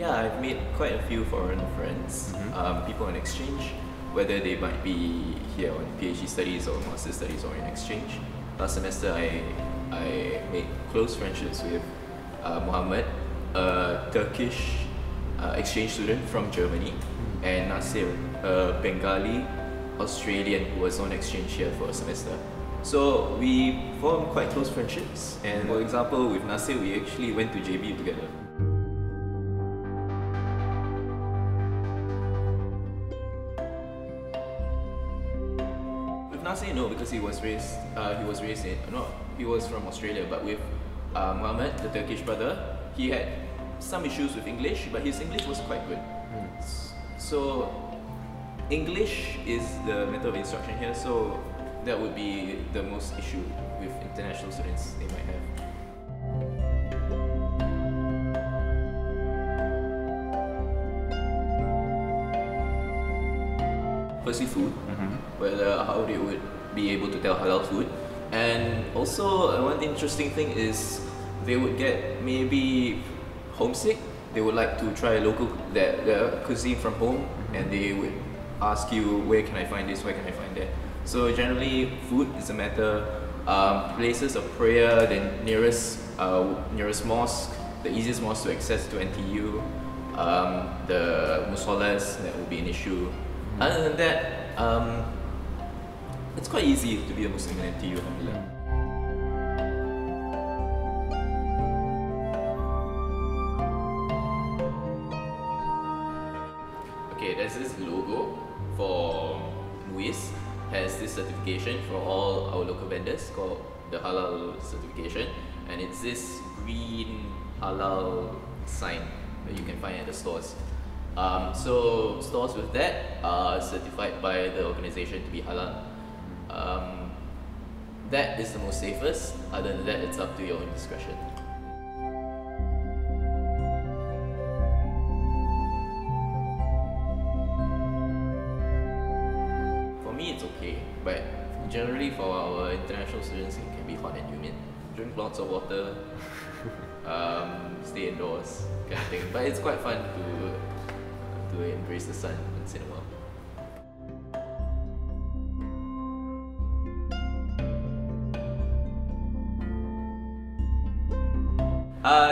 Yeah, I've made quite a few foreign friends, people on exchange, whether they might be here on PhD studies or master studies or in exchange. Last semester, I made close friendships with Muhammad, a Turkish exchange student from Germany, and Nasir, a Bengali Australian who was on exchange here for a semester. So we formed quite close friendships, and for example with Nasir we actually went to JB together. With Nasir, no, because he was from Australia, but with Muhammad, the Turkish brother, he had some issues with English, but his English was quite good. So English is the method of instruction here, so that would be the most issue with international students they might have. Firstly, food, whether how they would be able to tell halal food, and also one interesting thing is they would get maybe homesick. They would like to try their cuisine from home, and they would ask you, where can I find this, where can I find that. So generally, food is a matter. Places of prayer, the nearest mosque, the easiest mosque to access to NTU, the Musollahs, that would be an issue. Other than that, it's quite easy to be a Muslim in NTU, alhamdulillah. Okay, there's this logo for MUIS, has this certification for all our local vendors called the Halal certification, and it's this green Halal sign that you can find at the stores. So stores with that are certified by the organization to be halal. That is the most safest. Other than that, it's up to your own discretion. For me, it's okay, but generally for our international students, it can be hot and humid. Drink lots of water, stay indoors, kind of thing. But it's quite fun to embrace the sun once in a while.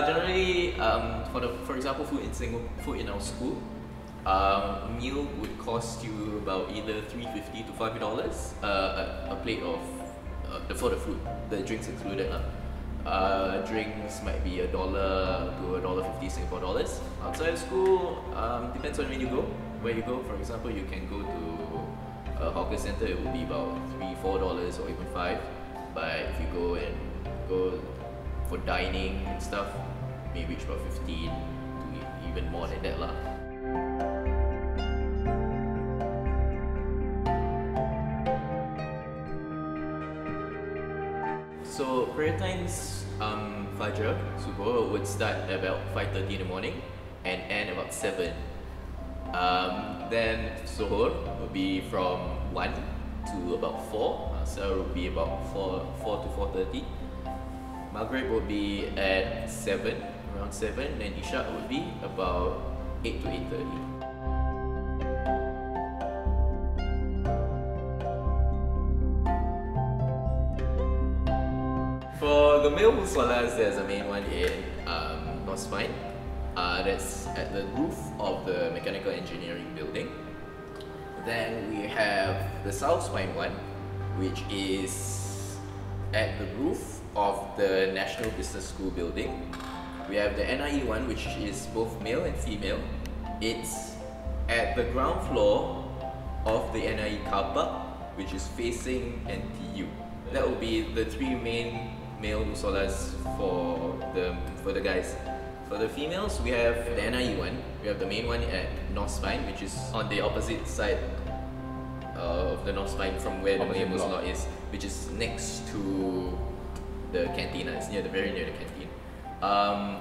Generally, for example, food in our school, meal would cost you about either $3.50 to $5 a plate of for the food. The drinks included. Drinks might be $1 to $1.50 Singapore dollars. Outside of school, depends on where you go. For example, you can go to a hawker center, it would be about $3-4 or even $5. But if you go for dining and stuff, it may reach about 15 to even more than that lah. So prayer times, Fajr, Subuh, would start about 5:30 in the morning and end about 7. Then Zuhur would be from 1 to about 4. Asar would be about 4 to 4:30. Maghrib would be at 7, around 7. Then Isha would be about 8 to 8:30. For the male Musollahs, there's a main one in North Spine. That's at the roof of the mechanical engineering building. Then we have the South Spine one, which is at the roof of the National Business School building. We have the NIE one, which is both male and female. It's at the ground floor of the NIE carpark, which is facing NTU. That will be the three main male Musollahs for the guys. For the females, we have the NIE one. We have the main one at North Spine, which is on the opposite side of the North Spine from where the main Musollah is, which is next to the canteen. It's very near the canteen.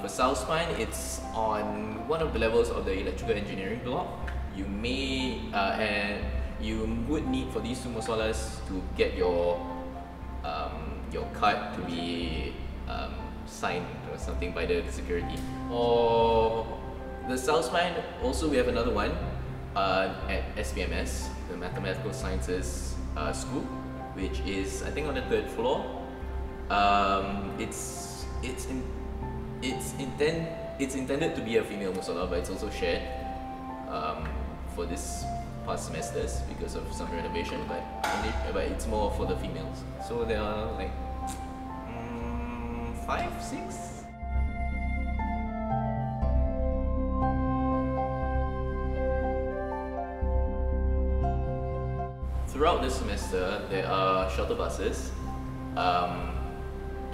For South Spine, it's on one of the levels of the electrical engineering block. You may and you would need for these two Musollahs to get your card to be signed or something by the security. Or The South Spine, also we have another one at SPMS, the Mathematical Sciences School, which is I think on the 3rd floor. It's intended to be a female Musollah, but it's also shared for this past semesters because of some renovation. But it's more for the females. So there are like 5, 6. Throughout the semester, there are shuttle buses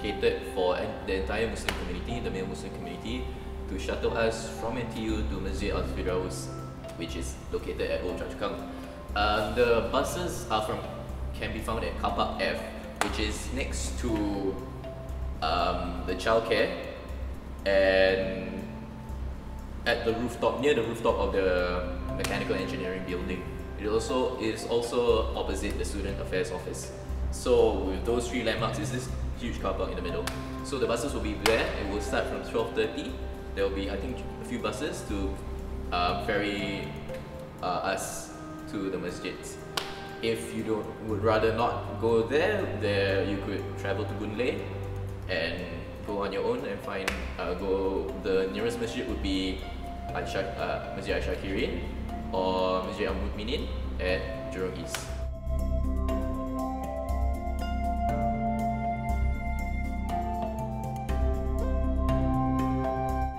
catered for the entire Muslim community, the male Muslim community, to shuttle us from NTU to Masjid Al-Firdaus, which is located at Old Choa Chu Kang. The buses can be found at carpark F, which is next to the childcare and at the rooftop, near the rooftop of the mechanical engineering building. It is also opposite the student affairs office. So with those 3 landmarks, is this huge car park in the middle. So the buses will be there. It will start from 12:30. There will be, I think, a few buses to ferry us to the masjids. If you would rather not go there, you could travel to Boon Lay and go on your own and find the nearest masjid would be Masjid Assyakirin or Masjid Al-Mukminin at Jurong East.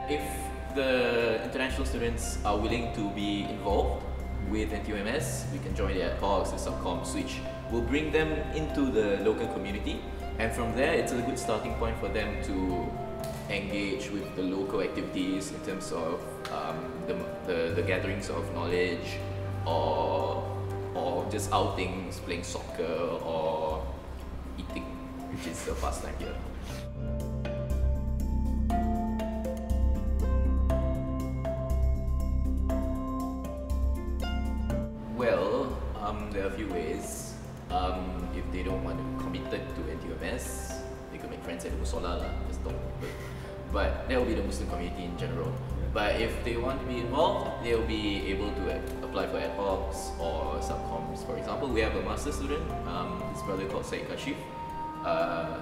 If the international students are willing to be involved with NTUMS, we can join the ad hocs, the subcom switch. We'll bring them into the local community, and from there it's a good starting point for them to engage with the local activities in terms of the gatherings of knowledge or just outings, playing soccer or eating, which is the pastime here. Well, there are a few ways. If they don't want to be committed to NTUMS, they could make friends at the Musollah lah, just don't. But that will be the Muslim community in general. But if they want to be involved, they'll be able to apply for ad hocs or subcoms. For example, we have a master student, this brother called Syed Kashif,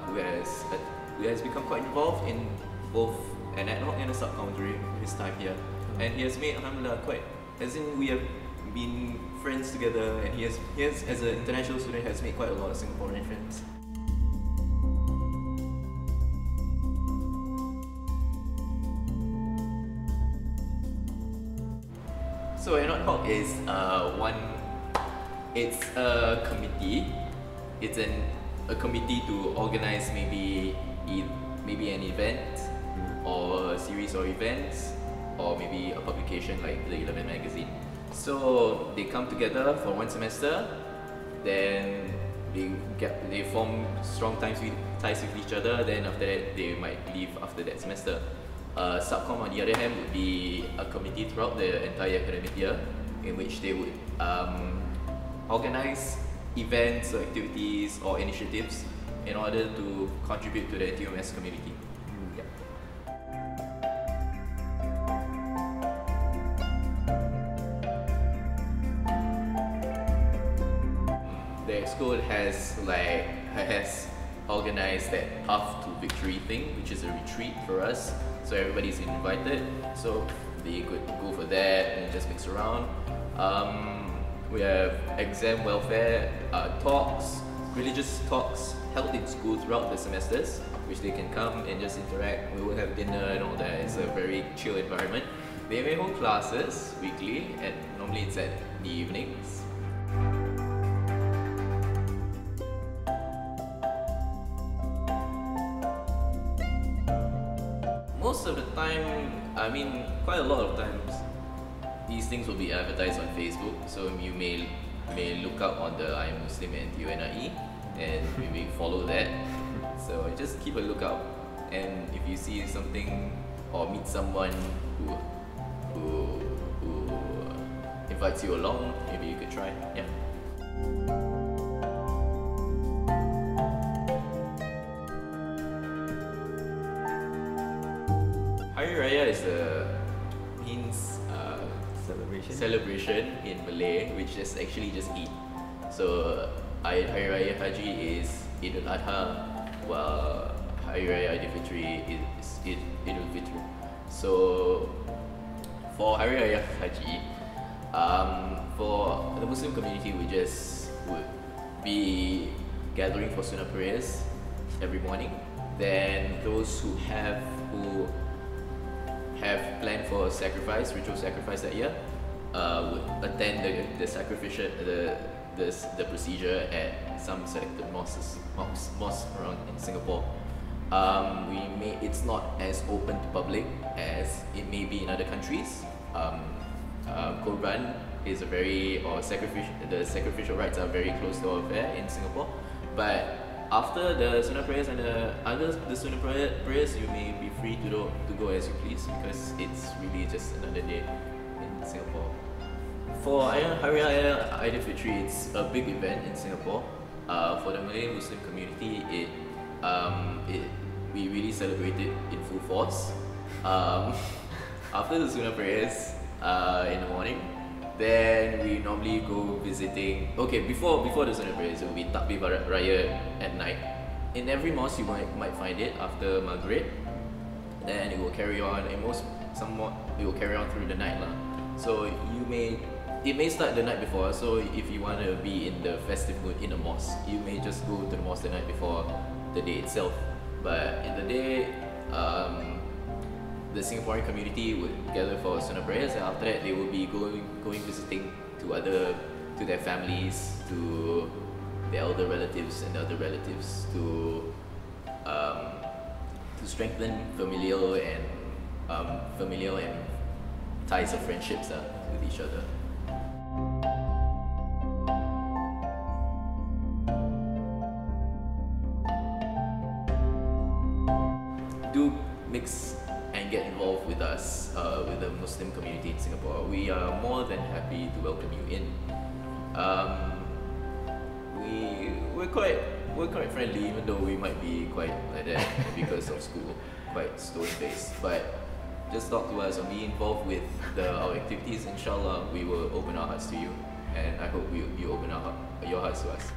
who has become quite involved in both an ad hoc and a subcom during his time here. And he has made, alhamdulillah, we have been friends together, and he has, as an international student, has made quite a lot of Singaporean friends. So an ad hoc is it's a committee. It's a committee to organize maybe an event or a series of events or maybe a publication like the 11 magazine. So they come together for 1 semester, then they form strong ties with each other. Then after that, they might leave after that semester. Subcom, on the other hand, would be a committee throughout the entire academic year, in which they would organize events or activities or initiatives in order to contribute to the NTUMS community. The Exco has organized that Path to Victory thing, which is a retreat for us. So everybody's invited, so they could go for that and just mix around. We have exam welfare talks, religious talks held in school throughout the semesters, which they can come and just interact. We will have dinner and all that. It's a very chill environment. They may hold classes weekly, and normally it's at the evenings. Most of the time, I mean, quite a lot of times, these things will be advertised on Facebook. So you may look up on the I Am Muslim and NTUNAE and maybe follow that. So just keep a lookout, and if you see something or meet someone who invites you along, maybe you could try. Yeah. Hari Raya means celebration in Malay, which is actually just Eid. So Hari Raya Haji is Eid al-Adha, while Hari Raya Aidilfitri is Eid al-Fitr. So for Hari Raya Haji, for the Muslim community, we just would be gathering for sunnah prayers every morning. Then those who have planned for a sacrifice, ritual sacrifice that year, would attend the sacrificial the procedure at some selected mosques around in Singapore. It's not as open to public as it may be in other countries. Korban is the sacrificial rites are very close to our affair in Singapore. But after the sunnah prayers and the sunnah prayers, you may be free to go as you please, because it's really just another day in Singapore. For Hari Raya Aidilfitri, it's a big event in Singapore. For the Malay Muslim community, we really celebrate it in full force. After the sunnah prayers in the morning, then we normally go visiting. Okay, before the sunnah prayers, it will be Takbir Raya at night. In every mosque, you might find it after Maghrib. Then it will carry on, and it will carry on through the night lah. So it may start the night before. So if you want to be in the festive mood in a mosque, you may just go to the mosque the night before the day itself. But in the day, the Singaporean community would gather for sunnah prayers, and after that they will be going visiting to their families, to the elder relatives and the other relatives, to strengthen familial and ties of friendships with each other. Do mix and get involved with us, with the Muslim community in Singapore. We are more than happy to welcome you in. We're quite friendly, even though we might be quite like that because of school, quite stone-faced. But just talk to us and be involved with our activities. Inshallah, we will open our hearts to you, and I hope you open your hearts to us.